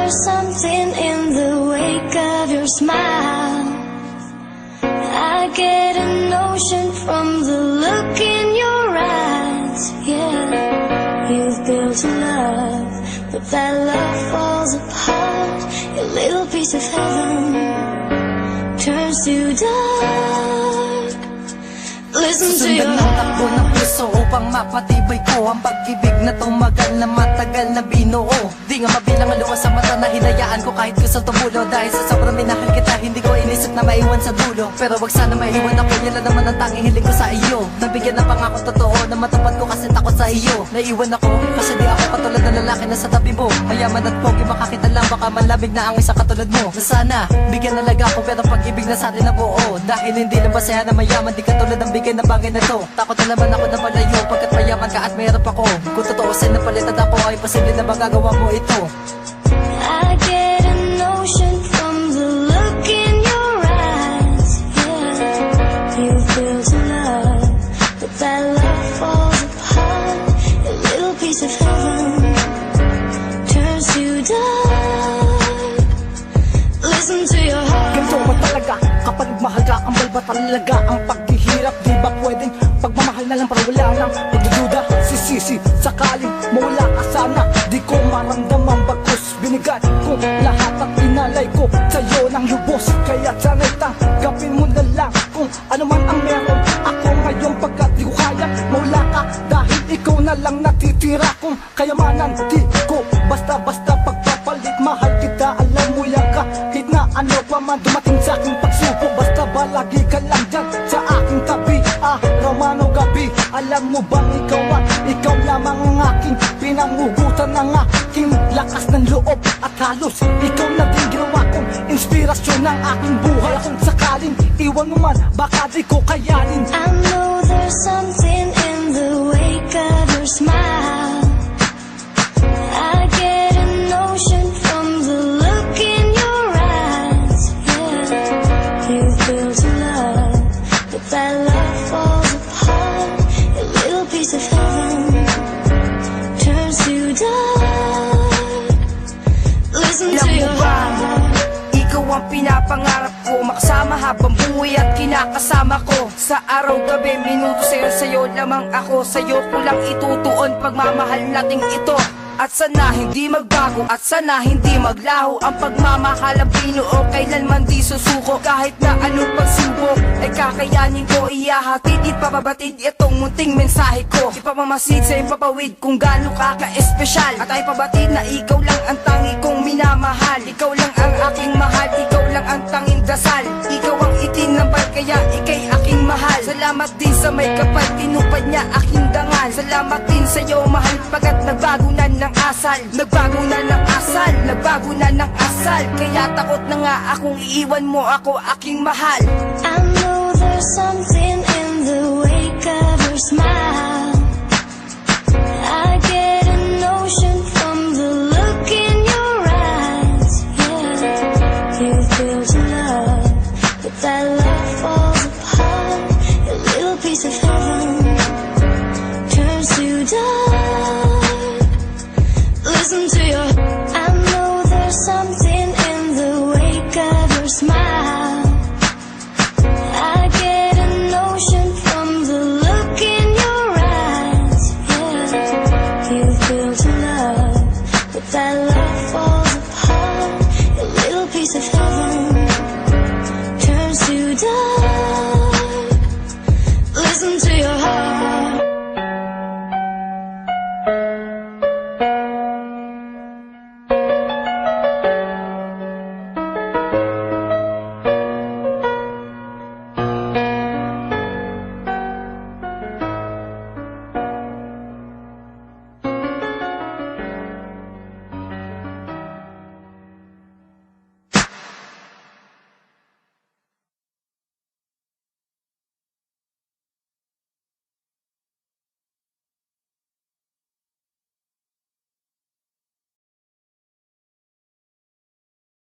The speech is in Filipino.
there's something in the wake of your smile. I get a notion from the look in your eyes. Yeah, you've built a love, but that love falls apart. Your little piece of heaven turns to dark. Listen to your Susundan ng takbo ng puso upang mapatibay ko ang pag-ibig na tumagal na matagal na binuo. Di nga mabilang ang luha sa mata na hinayaan ko kahit gusto tumulo. Dahil sa sobrang minahal kita, hindi ko inisip na maiwan sa dulo. Pero wag sana maiwan ako, yan lang naman ang tanging hiling ko sa iyo. Nabigyan ng pangako totoo na matupad ko kasi takot sa iyo. Naiwan ako kasi di ako katulad ng lalaki na sa tabi mo. Mayaman at pogi makakita lang, baka malamig na ang isa katulad mo. Na sana, bigyan na laga ako pero pag-ibig na sa atin na buo. Dahil hindi lang masaya na mayaman, di katulad ng bigay na bagay na to. Takot na naman ako na malayo pagkat mayaman ka at mayroon ako. Kung totoo sa'yo na palitan ako ay posible na magagawa mo ito. I get a notion from the look in your eyes. Yeah, you've built a love, but that love falls apart. Your little piece of heaven turns to dark. Listen to your heart. Ganito ba talaga kapag mahal ka? Ang ba talaga ang paghihirap? Di ba pwedeng pagmamahal na lang para wala nang pagdududa? Sisisi sakaling mawala ka sana. Di ko maramdaman bagkus binigay ko lahat at inalay ko sa'yo ng lubos. Kaya sana'y tanggapin mo na lang kung ano man ang meron ako ngayon, pagkat di ko kaya mawala ka. Dahil ikaw na lang natitira kong kayamanan. Di ko basta-basta pagpapalit. Mahal kita, alam mo yan, kahit na ano pa man dumating sa aking pagsubok. Basta ba lagi ka lang dyan sa aking tabi, araw man o gabi. Alam mo bang ikaw lamang ang aking pinangugutan ng aking lakas ng loob. At halos ikaw na din ginawa kong inspirasyon ng aking buhay. Kung sakaling iwan mo man, baka di ko kayanin. I know there's something in the wake of your smile. I get a notion from the look in your eyes. Yeah, you've built a love, but that love falls apart. Your little piece of heaven turns to dark. Listen to your heart. Ikaw ang pinapangarap ko, makasama habang buhay at kinakasama ko. Sa araw gabi, minuto sa'yo lamang ako. Sa'yo ko lang itutuon pagmamahal nating ito. At sana hindi magbago, at sana hindi maglaho ang pagmamahal ang binuo, kailanman di susuko. Kahit na anong pagsubok ay kakayanin ko, iyahatid, ipapabatid itong munting mensahe ko. Ipapamasid sa ipapawid kung gaano ka ka-espesyal. At ay pabatid na ikaw lang ang tangi kong minamahal. Ikaw lang ang aking mahal, ikaw lang ang tanging dasal. Ikaw ang itinambal kaya ikay aking mahal. Salamat din sa may kapal, tinupad niya aking dangal. Salamat din sa'yo mahal, pagkat nagbago na ng asal. Nagbago na ng asal, nagbago na ng asal. Kaya takot na nga akong iiwan mo ako, aking mahal. I know there's something in the wake of your smile. I get a notion from the look in your eyes. Yeah, you've built a love, but that love falls apart. Your little piece of heaven turns to dark. Listen to your. I know there's something in the wake of your smile. I get a notion from the look in your eyes. Yeah, you've built a love, but that love